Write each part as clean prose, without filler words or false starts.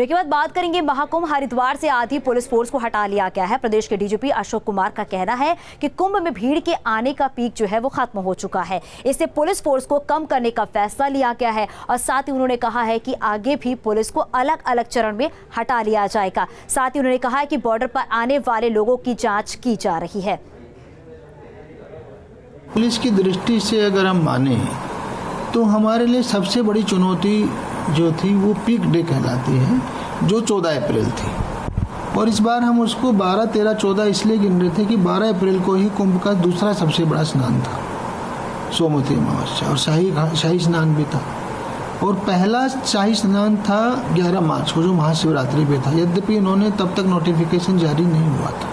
Break के बाद बात करेंगे महाकुंभ। हरिद्वार से आधी पुलिस फोर्स को हटा लिया गया है। प्रदेश के डीजीपी अशोक कुमार का कहना है कि कुंभ में भीड़ के आने का पीक जो है वो खत्म हो चुका है। इससे पुलिस फोर्स को कम करने का फैसला लिया गया है और साथ ही उन्होंने कहा है कि आगे भी पुलिस को अलग अलग चरण में हटा लिया जाएगा। साथ ही उन्होंने कहा है कि बॉर्डर पर आने वाले लोगों की जांच की जा रही है। पुलिस की दृष्टि से अगर हम माने तो हमारे लिए सबसे बड़ी चुनौती जो थी वो पीक डे कहलाती है, जो 14 अप्रैल थी। और इस बार हम उसको 12, 13, 14 इसलिए गिन रहे थे कि 12 अप्रैल को ही कुंभ का दूसरा सबसे बड़ा स्नान था, सोमवती अमावस्या, और शाही स्नान भी था। और पहला शाही स्नान था 11 मार्च को, जो महाशिवरात्रि पे था। यद्यपि इन्होंने तब तक नोटिफिकेशन जारी नहीं हुआ था।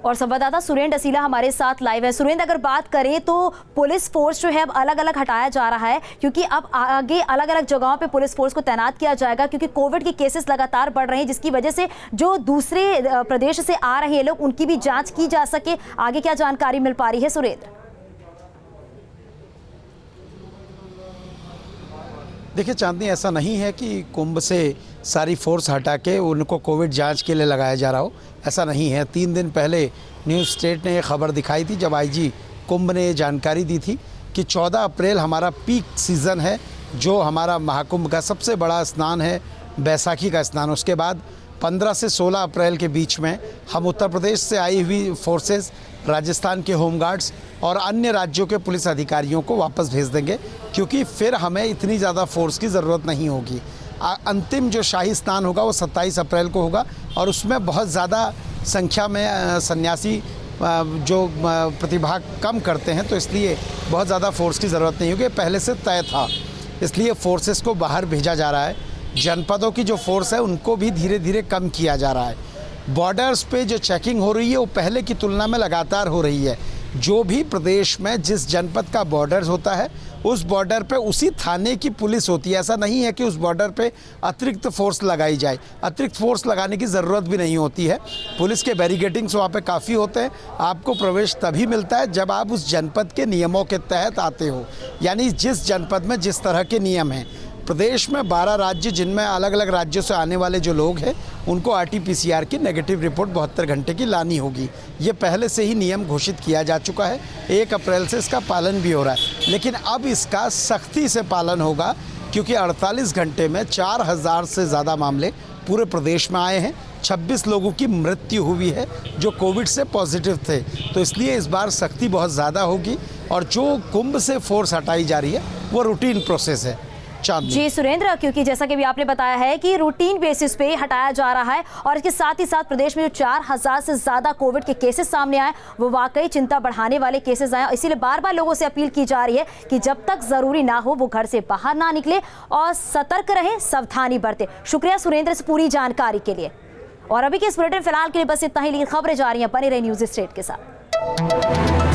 और संवाददाता सुरेंद्र असीला हमारे साथ लाइव है। सुरेंद्र, अगर बात करें तो पुलिस फोर्स जो है अब अलग अलग हटाया जा रहा है, क्योंकि अब आगे अलग अलग जगहों पे पुलिस फोर्स को तैनात किया जाएगा, क्योंकि कोविड के केसेस लगातार बढ़ रहे हैं, जिसकी वजह से जो दूसरे प्रदेश से आ रहे हैं लोग, उनकी भी जांच की जा सके। आगे क्या जानकारी मिल पा रही है सुरेंद्र? देखिए चांदनी, ऐसा नहीं है कि कुंभ से सारी फोर्स हटा के उनको कोविड जांच के लिए लगाया जा रहा हो, ऐसा नहीं है। 3 दिन पहले न्यूज़ स्टेट ने ये खबर दिखाई थी, जब आईजी कुंभ ने ये जानकारी दी थी कि 14 अप्रैल हमारा पीक सीज़न है, जो हमारा महाकुंभ का सबसे बड़ा स्नान है, बैसाखी का स्नान। उसके बाद 15 से 16 अप्रैल के बीच में हम उत्तर प्रदेश से आई हुई फोर्सेस, राजस्थान के होमगार्ड्स और अन्य राज्यों के पुलिस अधिकारियों को वापस भेज देंगे, क्योंकि फिर हमें इतनी ज़्यादा फोर्स की ज़रूरत नहीं होगी। अंतिम जो शाही स्नान होगा वो 27 अप्रैल को होगा, और उसमें बहुत ज़्यादा संख्या में सन्यासी जो प्रतिभाग कम करते हैं, तो इसलिए बहुत ज़्यादा फोर्स की ज़रूरत नहीं होगी। पहले से तय था, इसलिए फोर्सेस को बाहर भेजा जा रहा है। जनपदों की जो फोर्स है उनको भी धीरे धीरे कम किया जा रहा है। बॉर्डर्स पे जो चेकिंग हो रही है वो पहले की तुलना में लगातार हो रही है। जो भी प्रदेश में जिस जनपद का बॉर्डर होता है, उस बॉर्डर पे उसी थाने की पुलिस होती है। ऐसा नहीं है कि उस बॉर्डर पे अतिरिक्त फोर्स लगाई जाए। अतिरिक्त फोर्स लगाने की ज़रूरत भी नहीं होती है। पुलिस के बैरिकेडिंग्स वहाँ पे काफ़ी होते हैं। आपको प्रवेश तभी मिलता है जब आप उस जनपद के नियमों के तहत आते हो, यानी जिस जनपद में जिस तरह के नियम हैं। प्रदेश में 12 राज्य, जिनमें अलग अलग राज्यों से आने वाले जो लोग हैं, उनको RT-PCR की नेगेटिव रिपोर्ट 72 घंटे की लानी होगी। ये पहले से ही नियम घोषित किया जा चुका है। 1 अप्रैल से इसका पालन भी हो रहा है, लेकिन अब इसका सख्ती से पालन होगा, क्योंकि 48 घंटे में 4000 से ज़्यादा मामले पूरे प्रदेश में आए हैं। 26 लोगों की मृत्यु हुई है जो कोविड से पॉजिटिव थे, तो इसलिए इस बार सख्ती बहुत ज़्यादा होगी। और जो कुंभ से फोर्स हटाई जा रही है वो रूटीन प्रोसेस है। जी सुरेंद्र, क्योंकि जैसा कि भी आपने बताया है कि रूटीन बेसिस पे हटाया जा रहा है, और इसके साथ ही साथ प्रदेश में जो 4000 से ज्यादा कोविड के केसेस सामने आए, वो वाकई चिंता बढ़ाने वाले केसेस आए। इसीलिए बार बार लोगों से अपील की जा रही है कि जब तक जरूरी ना हो वो घर से बाहर ना निकले और सतर्क रहे, सावधानी बरते। शुक्रिया सुरेंद्र इस पूरी जानकारी के लिए। और अभी के इस बुलेटिन फिलहाल के लिए बस इतना ही, लेकिन खबरें जा रही हैं। बने रहे न्यूज़ स्टेट के साथ।